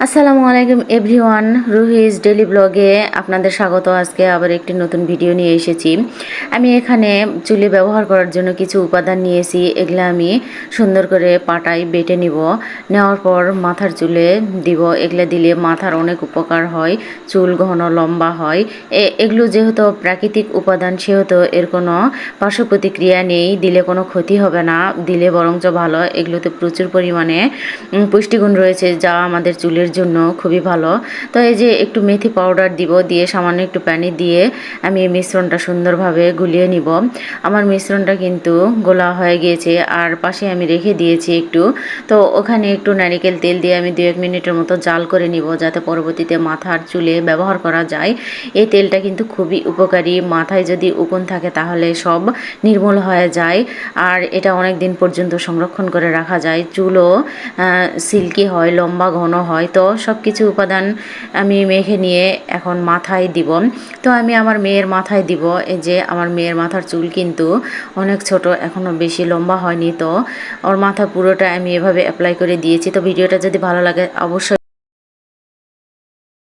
আসসালামু আলাইকুম everyone, রুহিজ daily ব্লগে আপনাদের স্বাগত। আজকে আবার একটি নতুন ভিডিও নিয়ে এসেছি। আমি এখানে চুলে ব্যবহার করার জন্য কিছু উপাদান নিয়েছি। এগুলো আমি সুন্দর করে পাটায় বেটে নিব। নেওয়ার পর মাথার চুলে দিব। এগুলো দিলে মাথার অনেক উপকার হয়, চুল ঘন লম্বা হয়। এগুলো যেহেতু প্রাকৃতিক উপাদান, সেহেতু এর কোনো পার্শ্ব প্রতিক্রিয়া নেই। দিলে কোনো ক্ষতি হবে না, দিলে বরঞ্চ ভালো। এগুলোতে প্রচুর পরিমাণে পুষ্টিগুণ রয়েছে, যা আমাদের চুলের জন্য খুবই ভালো। তো এই যে একটু মেথি পাউডার দিব, দিয়ে সামান্য একটু পানি দিয়ে আমি এই মিশ্রণটা সুন্দরভাবে গুলিয়ে নিব। আমার মিশ্রণটা কিন্তু গোলা হয়ে গিয়েছে, আর পাশে আমি রেখে দিয়েছি একটু। তো ওখানে একটু নারিকেল তেল দিয়ে আমি 2-1 মিনিটের মতো জাল করে নিব, যাতে পরবর্তীতে মাথার চুলে ব্যবহার করা যায়। এই তেলটা কিন্তু খুবই উপকারী। মাথায় যদি উকুন থাকে তাহলে সব নির্মূল হয়ে যায়, আর এটা অনেক দিন পর্যন্ত সংরক্ষণ করে রাখা যায়। চুলও সিল্কি হয়, লম্বা ঘন হয়। তো সব কিছু উপাদান আমি মেখে নিয়ে এখন মাথায় দিব। তো আমি আমার মেয়ের মাথায় দিব। এই যে আমার মেয়ের মাথার চুল কিন্তু অনেক ছোট, এখনও বেশি লম্বা হয়নি। তো ওর মাথা পুরোটা আমি এভাবে অ্যাপ্লাই করে দিয়েছি। তো ভিডিওটা যদি ভালো লাগে অবশ্যই